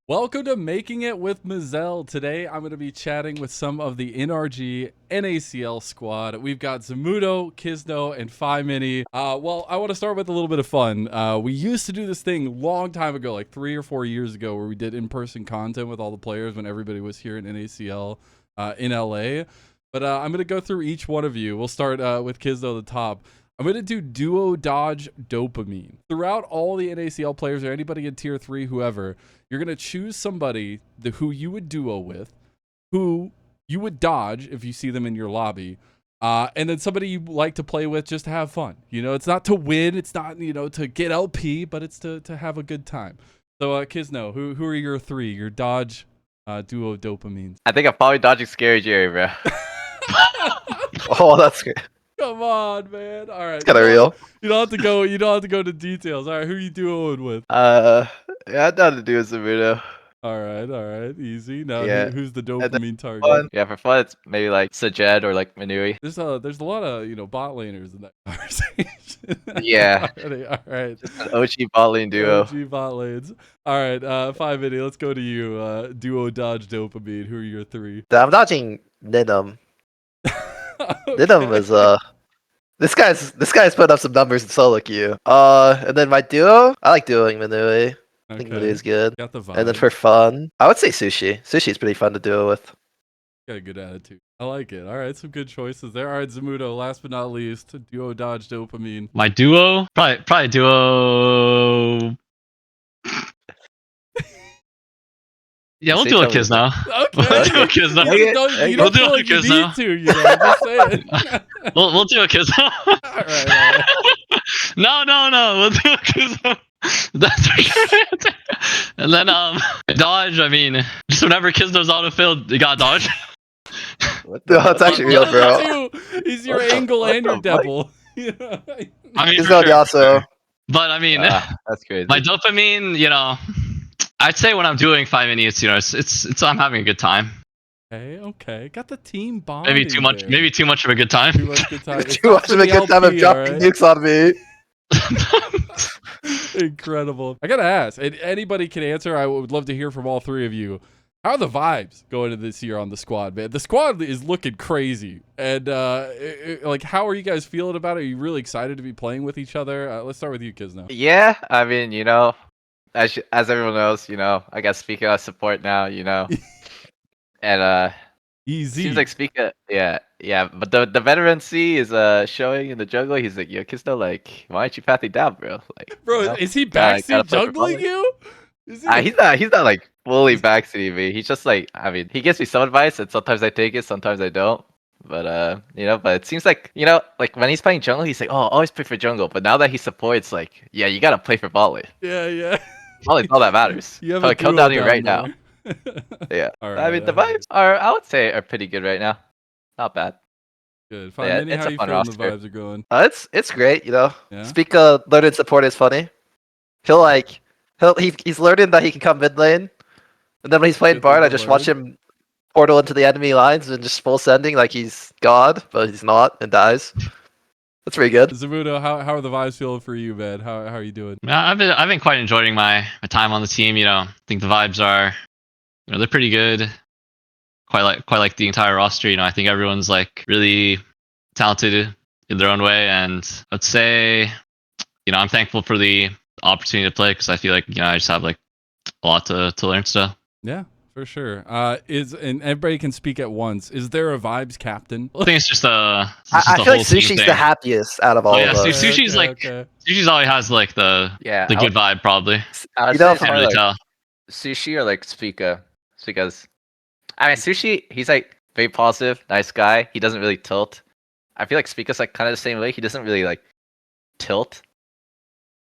Welcome to Making It with Mazel. Today, I'm going to be chatting with some of the NRG NACL squad. We've got Zamudo, Kisno, and Phymini. Well, I want to start with a little bit of fun. We used to do this thing a long time ago, like 3 or 4 years ago, where we did in-person content with all the players when everybody was here in NACL in LA. But I'm going to go through each one of you. We'll start with Kisno at the top. I'm going to do duo dodge dopamine. Throughout all the NACL players or anybody in tier 3, whoever, you're going to choose somebody who you would duo with, who you would dodge if you see them in your lobby, and then somebody you like to play with just to have fun. You know, it's not to win, it's not, you know, to get LP, but it's to have a good time. So, Kisno, who are your 3, your dodge duo dopamines? I think I'm probably dodging Scary Jerry, bro. Oh, that's good. Come on, man. All right. It's kind of real. You don't have to go. You don't have to go to details. All right. Who you duoing with? Yeah, I thought to do a Zamudo. All right. Easy. Now, Yeah. who's the dopamine target? Fun. Yeah, for fun, it's maybe like Sajed or like Manui. There's a lot of bot laners in that conversation. Yeah. All right. An OG bot lane duo. OG bot lanes. All right. Phymini, let's go to you. Duo dodge dopamine. Who are your 3? I'm dodging Nidum. Okay. Nidum is this guy's put up some numbers in solo queue. And then my duo, I like duoing Manui. I think Manui's good. Got the vibe. And then for fun, I would say Sushi. Sushi's pretty fun to duo with. Got a good attitude. I like it. All right, some good choices there. All right, Zamudo, last but not least, duo dodge dopamine. My duo? Probably duo. Yeah, we'll do a kiss now. Okay. We'll do a kiss now. You don't feel like you need to, you know, I'm just saying. We'll do a kiss now. All right. No. We'll do a kiss now. That's for sure. And then dodge. I mean, just whenever Kisno's autofilled, you got dodge. No, that's actually real, bro. He's your angle and your devil. I mean, He's not also. But I mean, That's crazy. my dopamine, you know, I'd say when I'm doing 5 minutes, you know, it's I'm having a good time. Okay. Got the team bond. Maybe too much of a good time. Too much good time. Too much of a good time of dropping nukes on me. Incredible. I gotta ask, and anybody can answer. I would love to hear from all 3 of you. How are the vibes going into this year on the squad, man? The squad is looking crazy, and like, how are you guys feeling about it? Are you really excited to be playing with each other? Let's start with you, Kisno. Yeah, I mean, you know, as everyone knows, you know, I got Speaker as support now, you know. And Easy. seems like Speaker, yeah. But the veteran C is showing in the jungle. He's like, yo, Kisno, like, why aren't you pathing down, bro? Like, Bro, you know? is he Gotta backseat play for jungling fun. you? Is he? He's not like fully backseating me. He's just like, I mean, he gives me some advice, and sometimes I take it, sometimes I don't. But you know, but it seems like, you know, like when he's playing jungle, he's like, oh, always play for jungle. But now that he supports, like, yeah, you gotta play for bot lane. Yeah. Bot lane's all that matters. You have So a it come duo down here right there. now. Yeah. All I mean, the right. vibes are, I would say, are pretty good right now. Not bad. Good. Yeah, Fine. it's How a you fun feeling the roster. vibes are going? It's great, you know. Yeah. Speaker learning support is funny. He's learning that he can come mid lane, and then when he's playing Good Bard, I to just watch learn. him portal into the enemy lines and just full sending like he's God, but he's not and dies. That's pretty good. Zamudo, how are the vibes feeling for you, man? How are you doing? I've been quite enjoying my time on the team. You know, I think the vibes are, you know, they're pretty good. Quite like the entire roster. You know, I think everyone's like really talented in their own way, and I'd say, you know, I'm thankful for the opportunity to play because I feel like, you know, I just have like a lot to learn still. Yeah, for sure. And everybody can speak at once. Is there a vibes captain? I think it's just I feel like Sushi's the happiest out of all yeah, of us. Sushi's Sushi's always has like the good vibe probably. I would You know, say Can't probably, really like, tell. Sushi or like Speaker. Because, I mean, Sushi, he's like very positive, nice guy. He doesn't really tilt. I feel like Speaker's like kind of the same way. He doesn't really like tilt.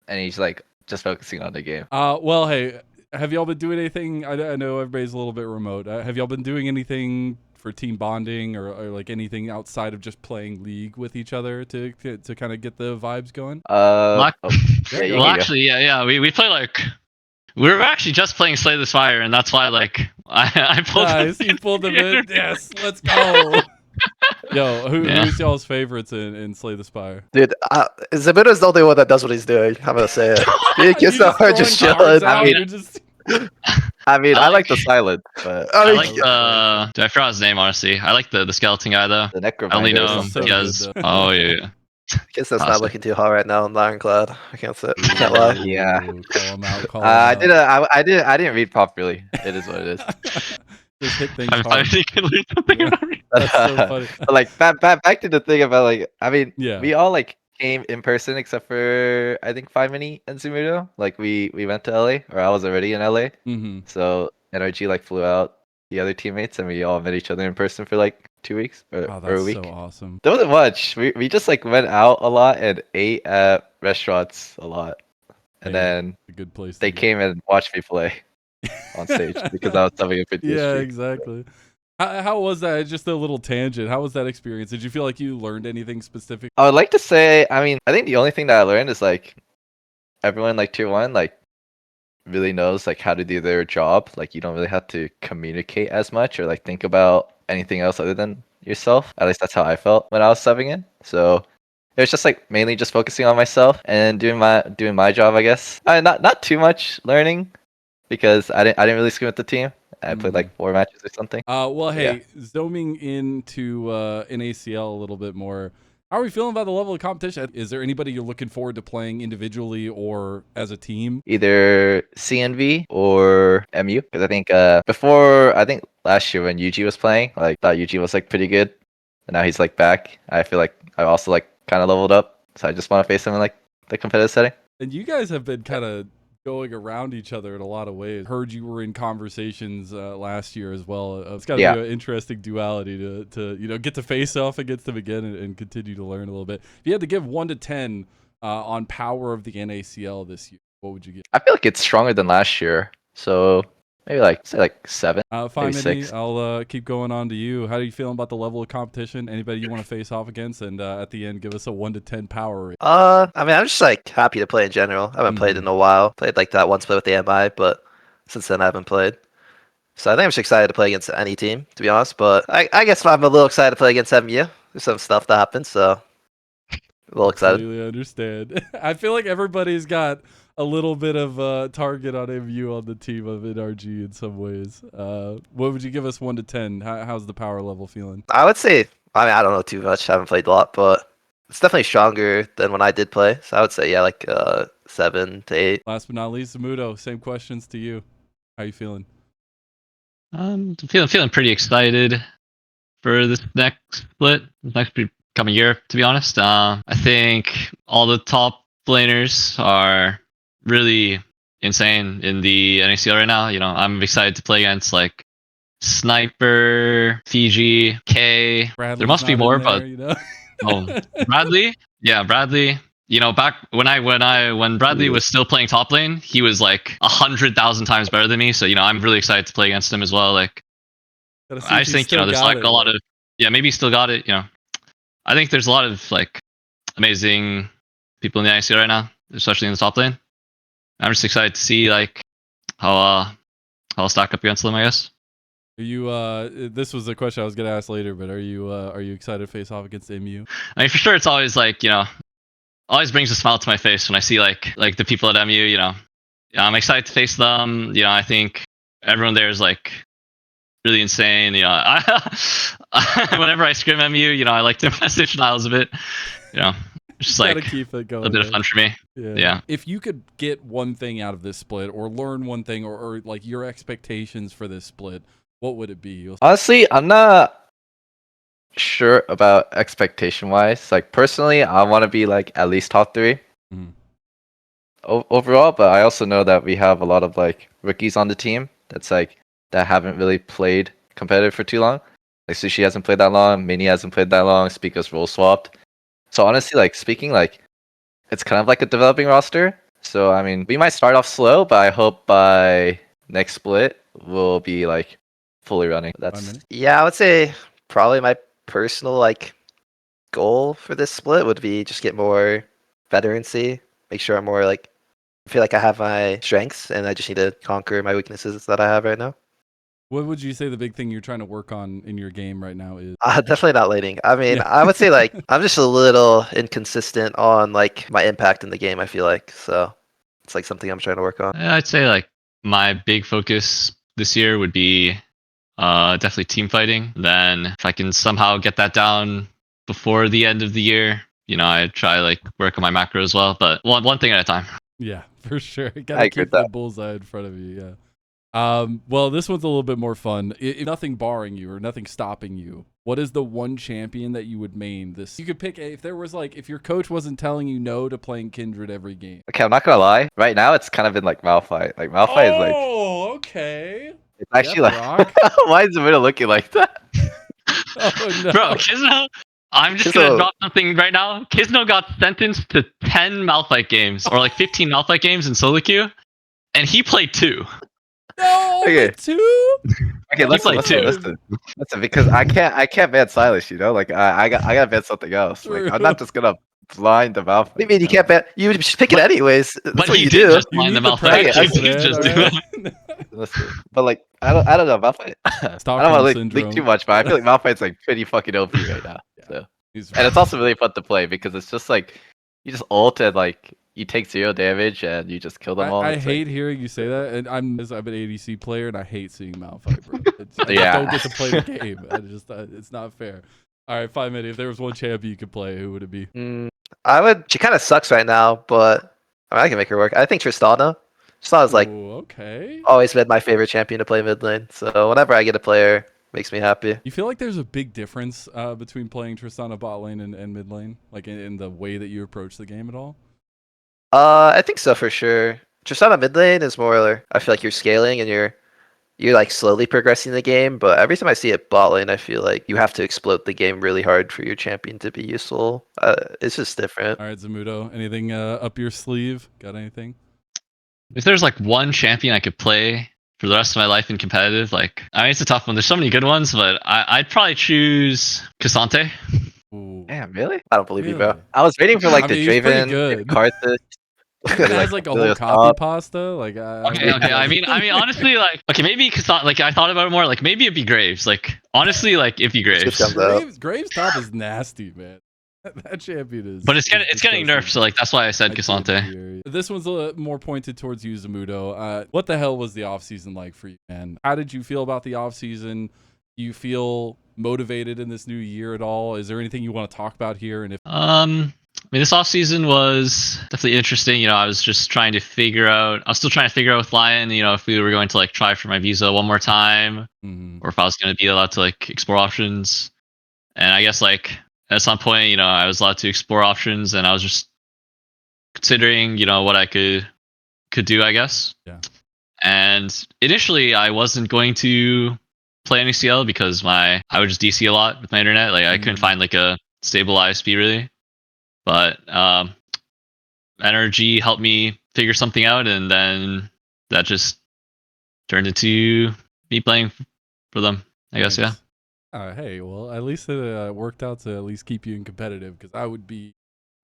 And he's like just focusing on the game. Well, hey, have y'all been doing anything? I know everybody's a little bit remote. Have y'all been doing anything for team bonding or like anything outside of just playing League with each other to kind of get the vibes going? Well, Yeah, well actually, yeah. We play like we were actually just playing Slay This Fire, and that's why like I pulled. Nice, you pulled them in. Yes, let's go. Yo, who's y'all's favorites in Slay the Spire? Dude, Zamudo's the only one that does what he's doing. I'm gonna say it. Kisno are just throwing cards chilling. out, I mean, you're just... I mean, I I like like- the silence, but I mean, like the. Dude, I forgot his name honestly. I like the skeleton guy though. the I only necromancer. know or him So something. good, because. though. Oh yeah. Guess that's not Classic. looking too hot right now in Ironclad. I can't say. Can't lie. Yeah. Ooh, call him out. Call him I out. did. I didn't. I didn't read properly. It is what it is. Just hit things I'm hard. finally can learn something Yeah. about me. That's so funny. But like back to the thing about like I mean Yeah. we all like came in person except for I think Phymini and Zamudo. Like we went to LA or I was already in LA. Mm-hmm. So NRG like flew out the other teammates and we all met each other in person for like 2 weeks or, Oh, or a that's week. so awesome. There wasn't much. We just like went out a lot and ate at restaurants a lot. And Hey, then a good place. they to came and watched me play on stage because I was subbing it for Yeah, DSG. exactly. How was that? Just a little tangent. How was that experience? Did you feel like you learned anything specific? I would like to say, I mean, I think the only thing that I learned is like everyone like tier 1 like really knows like how to do their job. Like you don't really have to communicate as much or like think about anything else other than yourself. At least that's how I felt when I was subbing in. So it was just like mainly just focusing on myself and doing my job, I guess. Not too much learning because I didn't really scheme with the team. I played like 4 matches or something. Well, Yeah. hey, zooming into NACL a little bit more. How are we feeling about the level of competition? Is there anybody you're looking forward to playing individually or as a team? Either CNV or MU because I think before I think last year when UG was playing, like thought UG was like pretty good, and now he's like back. I feel like I also like kind of leveled up, so I just want to face him in like the competitive setting. And you guys have been kind of going around each other in a lot of ways. Heard you were in conversations last year as well. It's got to Yeah. be an interesting duality to get to face off against them again and continue to learn a little bit. If you had to give 1 to 10 on power of the NACL this year, what would you give? I feel like it's stronger than last year, so maybe like say like 7. Fine, Maybe Minnie, 6. I'll keep going on to you. How are you feeling about the level of competition? Anybody you want to face off against? And at the end, give us a 1 to 10 power rate. I mean, I'm just like happy to play in general. I haven't played in a while. Played like that one split with the MI, but since then I haven't played. So I think I'm just excited to play against any team, to be honest. But I guess I'm a little excited to play against MU. There's some stuff that happens, so a little excited. Completely understand. I feel like everybody's got a little bit of a target on MU on the team of NRG in some ways. What would you give us 1 to 10? How's the power level feeling? I would say, I mean, I don't know too much. I haven't played a lot, but it's definitely stronger than when I did play. So I would say, yeah, like 7 to 8. Last but not least, Zamudo, same questions to you. How you feeling? I'm feeling pretty excited for this next split, this next coming year. To be honest, I think all the top laners are really insane in the NACL right now. You know, I'm excited to play against like Sniper, Fiji, K. Bradley's there must be not in more, there, but you know? oh, Bradley. Yeah, Bradley. You know, back when Bradley was still playing top lane, he was like 100,000 times better than me. So you know, I'm really excited to play against him as well. Like, Gotta see I if just he's think still there's got like it, a lot right? of maybe he still got it. You know, I think there's a lot of like amazing people in the IC right now, especially in the top lane. I'm just excited to see like how I'll stack up against them, I guess. Are you this was a question I was gonna ask later, but are you excited to face off against MU? I mean, for sure, it's always like, you know, always brings a smile to my face when I see like the people at MU. You know, I'm excited to face them. You know, I think everyone there is like really insane. You know, whenever I scrim MU, you know, I like to message Niles a bit. You know, it's just Gotta like keep it a going. bit of man. fun for me. Yeah. If you could get one thing out of this split or learn one thing or like your expectations for this split, what would it be? Honestly, I'm not sure about expectation wise. Like personally, I want to be like at least top 3 Mhm. overall. But I also know that we have a lot of like rookies on the team that's like that haven't really played competitive for too long. Like Sushi hasn't played that long, Mini hasn't played that long, Speaker's role swapped. So honestly, like speaking, like it's kind of like a developing roster. So I mean, we might start off slow, but I hope by next split we'll be like fully running. That's Yeah, I would say probably my personal like goal for this split would be just get more veterancy, make sure I'm more like I feel like I have my strengths and I just need to conquer my weaknesses that I have right now. What would you say the big thing you're trying to work on in your game right now is? Definitely not laning. I mean, Yeah. I would say like I'm just a little inconsistent on like my impact in the game. I feel like so it's like something I'm trying to work on. I'd say like my big focus this year would be definitely team fighting. Then if I can somehow get that down before the end of the year, I try like work on my macro as well. But one thing at a time. Yeah, for sure. I Gotta agree keep with the that. bullseye in front of you. Yeah. Well, this one's a little bit more fun. If nothing barring you or nothing stopping you, what is the one champion that you would main this? You could pick if there was like if your coach wasn't telling you no to playing Kindred every game. Okay, I'm not gonna lie. Right now, it's kind of been like Malphite. Like Malphite is like Oh, okay. it's actually Yep, like Rock. why is Zamudo looking like that? Oh no. Bro, Kisno, I'm just gonna drop something right now. Kisno got sentenced to 10 Malphite games, or like 15 Malphite games in solo queue, and he played 2. No, Okay. the two? Okay, played listen, because I can't ban Silas, Like I gotta ban something else. Like I'm not just gonna blind the Malphite. What do you mean you can't bet? You just pick it But- anyways. That's But what he you did do. just You blind need the the Malphite. practice, I He man. just all do that. right? Listen, but like I don't know Malphite. I don't Stockholm want to syndrome. leak too much, but I feel like Malphite's like pretty fucking OP right now. Yeah. So. He's And it's also really fun to play because it's just like you just ult and like you take 0 damage and you just kill them all. I It's hate like, hearing you say that, and I'm an ADC player, and I hate seeing Malphite, bro. I just Yeah. don't get to play the game. It's not fair. All right, 5 minutes. If there was one champion you could play, who would it be? I would. She kind of sucks right now, but I can make her work. I think Tristana. Tristana's like Ooh, okay. always been my favorite champion to play mid lane. So whenever I get a player, makes me happy. You feel like there's a big difference between playing Tristana bot lane and mid lane, like in the way that you approach the game at all? I think so for sure. Tristana mid lane is more. I feel like you're scaling and you're like slowly progressing the game. But every time I see it bot lane, I feel like you have to explode the game really hard for your champion to be useful. It's just different. All right, Zamudo, anything up your sleeve? Got anything? If there's like one champion I could play for the rest of my life in competitive, it's a tough one. There's so many good ones, but I'd probably choose Cassante. Ooh. damn, really? I don't believe you, bro. Really? I was waiting for like I the mean, he's pretty Draven, good. Carthage. It has like a whole copy pasta. Like, Okay. I mean, honestly, maybe Cassante. Like, I thought about it more. Like, maybe it'd be Graves. Like, honestly, like it'd be Graves. Just comes out. Graves top is nasty, man. That champion is. But it's getting disgusting. nerfed, so like that's why I said I did Cassante. hear you. This one's a little more pointed towards you, Zamudo. What the hell was the offseason like for you, man? How did you feel about the offseason? Do you feel motivated in this new year at all? Is there anything you want to talk about here? And if I mean, this offseason was definitely interesting. I was just trying to figure out. I was still trying to figure out with Lion. If we were going to like try for my visa one more time, or if I was going to be allowed to like explore options. And I guess like at some point, I was allowed to explore options, and I was just considering, what I could do, I guess. Yeah. And initially, I wasn't going to play NACL because I would just DC a lot with my internet. Like I couldn't find like a stable ISP really. But energy helped me figure something out, and then that just turned into me playing for them, I guess. Yeah. Hey, well, at least it worked out to at least keep you in competitive, because I would be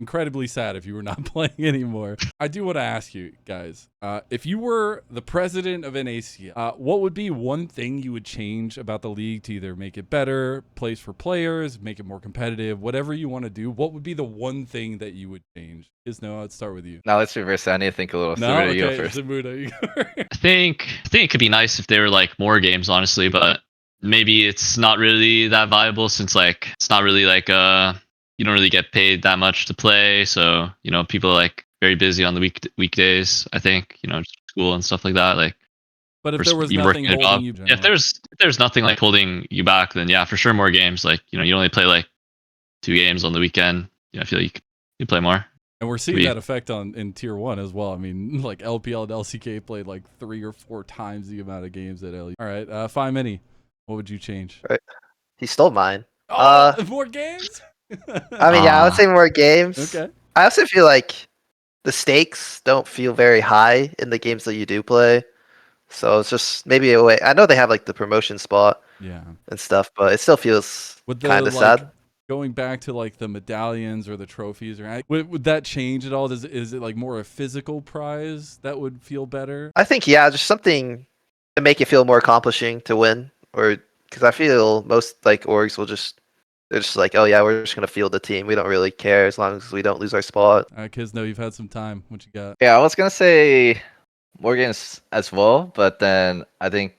incredibly sad if you were not playing anymore. I do want to ask you guys, if you were the president of NACL, what would be one thing you would change about the league to either make it better, place for players, make it more competitive, whatever you want to do? What would be the one thing that you would change? Kisno, let's start with you. Now let's reverse that. I need to think a little. No, Zamudo, you go okay, first. Zamudo, you go first. I think it could be nice if there were like more games, honestly, but maybe it's not really that viable since like it's not really like you don't really get paid that much to play, so people are like very busy on the weekdays. I think school and stuff like that. Like, But if or there was you nothing working a holding job. you, If there's nothing like holding you back, then yeah, for sure more games. Like you only play like 2 games on the weekend. I feel like you play more. and we're seeing that effect in tier 1 as well. I mean, like LPL and LCK played like 3 or 4 times the amount of games that LU. All right, Phymini, what would you change? Right. He stole mine. More games? I mean, yeah, I would say more games. Okay. I also feel like the stakes don't feel very high in the games that you do play. So it's just maybe a way. I know they have like the promotion spot Yeah. and stuff, but it still feels With the kind of like, sad. going back to like the medallions or the trophies, or would that change at all? Is it like more a physical prize that would feel better? I think, yeah, just something to make it feel more accomplishing to win, or because I feel most like orgs will they're just like, oh yeah, we're just gonna field the team. We don't really care as long as we don't lose our spot. All right, Kisno, you've had some time. What you got? Yeah, I was gonna say more games as well, but then I think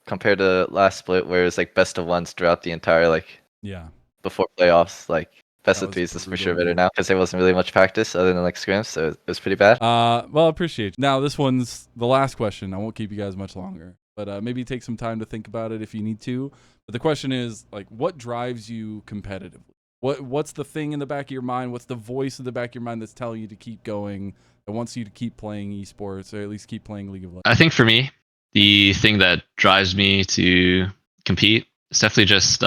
compared to last split where it was like best of ones throughout the entire like Yeah. before playoffs, like best That of was threes is for brutal, sure better dude. now because there wasn't really much practice other than like scrims, so it was pretty bad. Well, I appreciate you. Now, this one's the last question. I won't keep you guys much longer, but maybe take some time to think about it if you need to. But the question is, like, what drives you competitively? What's the thing in the back of your mind? What's the voice in the back of your mind that's telling you to keep going, that wants you to keep playing esports, or at least keep playing League of Legends? I think for me, the thing that drives me to compete is definitely just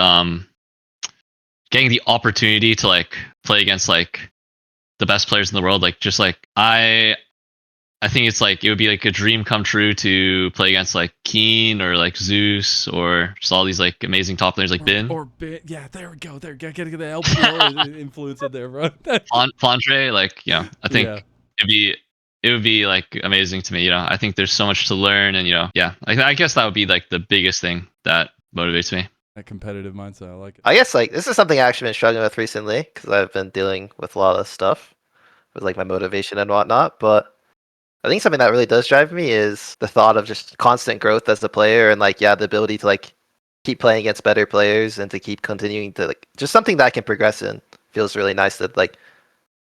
getting the opportunity to like play against like the best players in the world. Like just like I think it's like it would be like a dream come true to play against like Keen or like Zeus or just all these like amazing top players like Bin. Or Bin. Yeah, there we go. There, gotta get the LPL influence in there, bro. Flandre, like I think Yeah. it would be like amazing to me. I think there's so much to learn, and yeah, I guess that would be like the biggest thing that motivates me. That competitive mindset, I like it. I guess like this is something I've actually been struggling with recently because I've been dealing with a lot of stuff with like my motivation and whatnot. But I think something that really does drive me is the thought of just constant growth as a player and like the ability to like keep playing against better players and to keep continuing to like just something that I can progress in. Feels really nice that like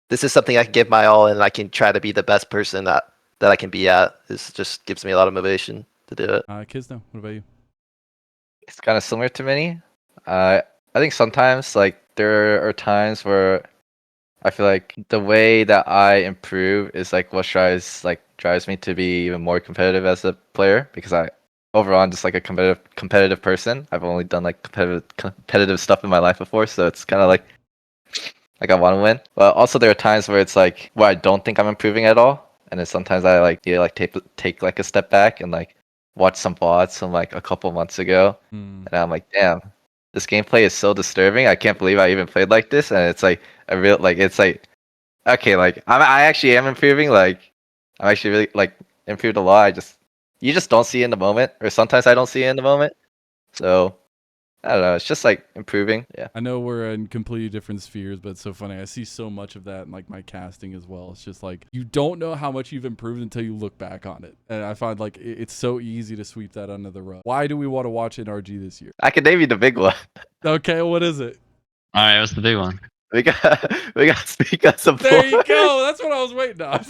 this is something I can give my all and I can try to be the best person that I can be at. This just gives me a lot of motivation to do it. Kisno, what about you? It's kind of similar to many. I think sometimes like there are times where I feel like the way that I improve is like what drives me to be even more competitive as a player because overall I'm just like a competitive person. I've only done like competitive stuff in my life before, so it's kind of like I want to win. But also there are times where it's like where I don't think I'm improving at all, and then sometimes I like take like a step back and like watch some VODs from like a couple months ago, and I'm like, damn, this gameplay is so disturbing. I can't believe I even played like this, and it's like a real like it's like okay, like I actually am improving. Like I'm actually really like improved a lot. You just don't see it in the moment, or sometimes I don't see it in the moment. So I don't know. It's just like improving. Yeah. I know we're in completely different spheres, but it's so funny. I see so much of that in like my casting as well. It's just like you don't know how much you've improved until you look back on it. And I find like it's so easy to sweep that under the rug. Why do we want to watch NRG this year? I can name you the big one. Okay, what is it? All right, what's the big one? We got Speaker support. There you go. That's what I was waiting on.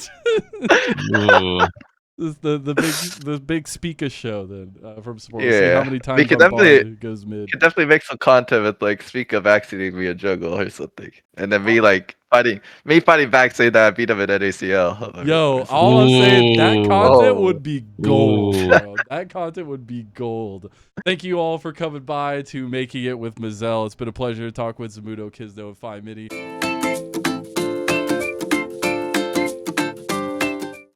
Ooh. This is the big speaker show then from support. Yeah, We'll see how many times we can on bond definitely it goes mid. make some content with like Speaker backseating me a jungle or something, and then me like fighting back saying that I beat him in NACL. Yo, all I'm saying, that Ooh. content Whoa. would be gold, Ooh. bro. That content would be gold. Thank you all for coming by to Making It with Mazel. It's been a pleasure to talk with Zamudo, Kisno, and Phymini.